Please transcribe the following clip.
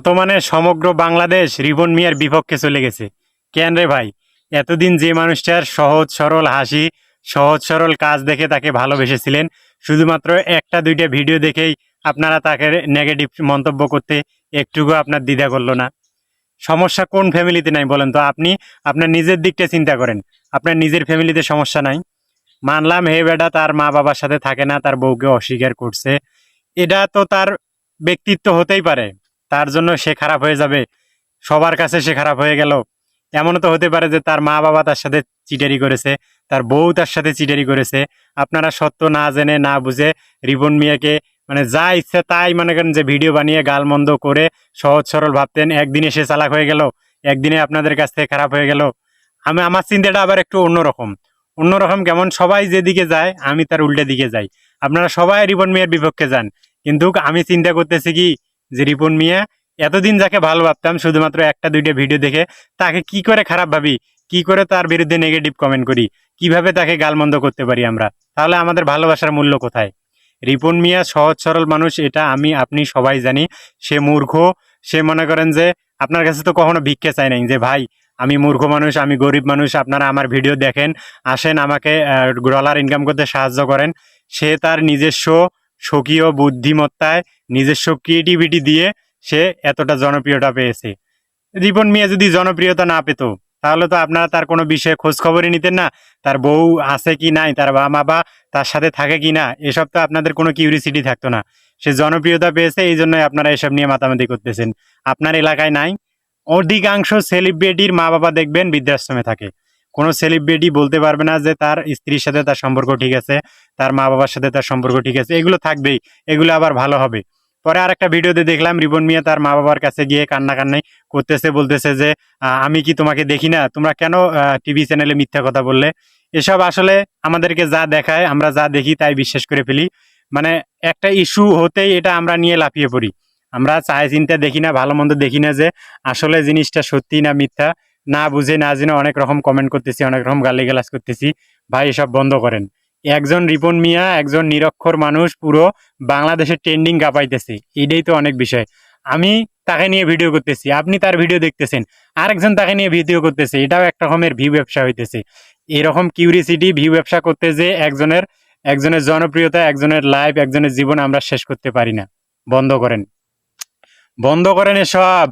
বর্তমানে সমগ্র বাংলাদেশ রিপন মিয়ার বিপক্ষে চলে গেছে। কেন রে ভাই? এতদিন যে মানুষটার সহজ সরল হাসি, সহজ সরল কাজ দেখে তাকে ভালোবেসেছিলেন, শুধুমাত্র একটা দুইটা ভিডিও দেখেই আপনারা তাকে নেগেটিভ মন্তব্য করতে একটুকু আপনার দ্বিধা করলো না। সমস্যা কোন ফ্যামিলিতে নাই বলেন তো? আপনি আপনার নিজের দিকটা চিন্তা করেন। আপনার নিজের ফ্যামিলিতে সমস্যা নাই? মানলাম হে বেটা তার মা বাবার সাথে থাকে না, তার বউকে অস্বীকার করছে, এটা তো তার ব্যক্তিত্ব হতেই পারে। তার জন্য সে খারাপ হয়ে যাবে, সবার কাছে সে খারাপ হয়ে গেল? এমনও তো হতে পারে যে তার মা বাবা তার সাথে চিটারি করেছে, তার বউ তার সাথে চিটারি করেছে। আপনারা সত্য না জেনে না বুঝে রিপন মিয়াকে মানে যা ইচ্ছা তাই মনে করেন যে ভিডিও বানিয়ে গালমন্দ করে সহজ সরল ভাবতেন, একদিনে সে চালাক হয়ে গেল, একদিনে আপনাদের কাছ থেকে খারাপ হয়ে গেল। আমার চিন্তাটা আবার একটু অন্যরকম। অন্যরকম কেমন? সবাই যেদিকে যায় আমি তার উল্টা দিকে যাই। আপনারা সবাই রিপন মিয়ার বিপক্ষে যান, কিন্তু আমি চিন্তা করতেছি কি, যে রিপন মিয়া এতদিন যাকে ভালো ভাবতাম শুধুমাত্র একটা দুইটা ভিডিও দেখে, তাকে কি করে খারাপ ভাবি, কি করে তার বিরুদ্ধে নেগেটিভ কমেন্ট করি, কিভাবে তাকে গালমন্দ করতে পারি আমরা? তাহলে আমাদের ভালোবাসার মূল্য কোথায়? রিপন মিয়া সহজ সরল মানুষ, এটা আমি আপনি সবাই জানি। সে মূর্খ। সে মনে করেন যে আপনার কাছে তো কখনো ভিক্ষে চাই নাই যে ভাই আমি মূর্খ মানুষ, আমি গরিব মানুষ, আপনারা আমার ভিডিও দেখেন, আসেন আমাকে ডলার ইনকাম করতে সাহায্য করেন। সে তার নিজস্ব স্বকীয় বুদ্ধিমত্তায়, নিজস্ব ক্রিয়েটিভিটি দিয়ে সে এতটা জনপ্রিয়তা পেয়েছে। রিপন মিয়া যদি জনপ্রিয়তা না পেত, তাহলে তো আপনারা তার কোনো বিষয়ে খোঁজ খবরই নিতেন না। তার বউ আছে কি নাই, তার মা বা তার সাথে থাকে কি না, এসব তো আপনাদের কোনো কিউরিসিটি থাকতো না। সে জনপ্রিয়তা পেয়েছে, এই জন্যই আপনারা এসব নিয়ে মাতামাতি করতেছেন। আপনার এলাকায় নাই? অধিকাংশ সেলিব্রিটির মা বাবা দেখবেন বৃদ্ধাশ্রমে থাকে। কোনো সেলিব্রিটি বলতে পারবে না যে তার স্ত্রীর সাথে তার সম্পর্ক ঠিক আছে, তার মা বাবার সাথে তার সম্পর্ক ঠিক আছে। এগুলো থাকবেই, এগুলো আবার ভালো হবে। পরে আর একটা ভিডিওতে দেখলাম রিপন মিয়া তার মা বাবার কাছে গিয়ে কান্নাকান্নাই করতেছে, বলতেছে যে আমি কি তোমাকে দেখি না? তোমরা কেন টিভি চ্যানেলে মিথ্যা কথা বললে? এসব আসলে আমাদেরকে যা দেখায়, আমরা যা দেখি তাই বিশ্বাস করে ফেলি। মানে একটা ইস্যু হতেই এটা আমরা নিয়ে লাফিয়ে পড়ি। আমরা চাই চিন্তা দেখি না, ভালো মন্দ দেখি না যে আসলে জিনিসটা সত্যি না মিথ্যা। না বুঝে না জেনে অনেক রকম কমেন্ট করতেছি, অনেক রকম গালিগালাজ করতেছি। ভাই এসব বন্ধ করেন। একজন রিপন মিয়া একজন নিরক্ষর মানুষ পুরো বাংলাদেশের ট্রেন্ডিং কাঁপাইতেছে, এটাই তো অনেক বিষয়। আমি তাকে নিয়ে ভিডিও করতেছি, আপনি তার ভিডিও দেখতেছেন, আরেকজন তাকে নিয়ে ভিডিও করতেছে, এটাও এক রকমের ভিউ ব্যবসা হইতেছে। এরকম কিউরিসিটি ভিউ ব্যবসা করতে যে একজনের একজনের জনপ্রিয়তা, একজনের লাইফ, একজনের জীবন আমরা শেষ করতে পারি না। বন্ধ করেন, বন্ধ করেন এসব।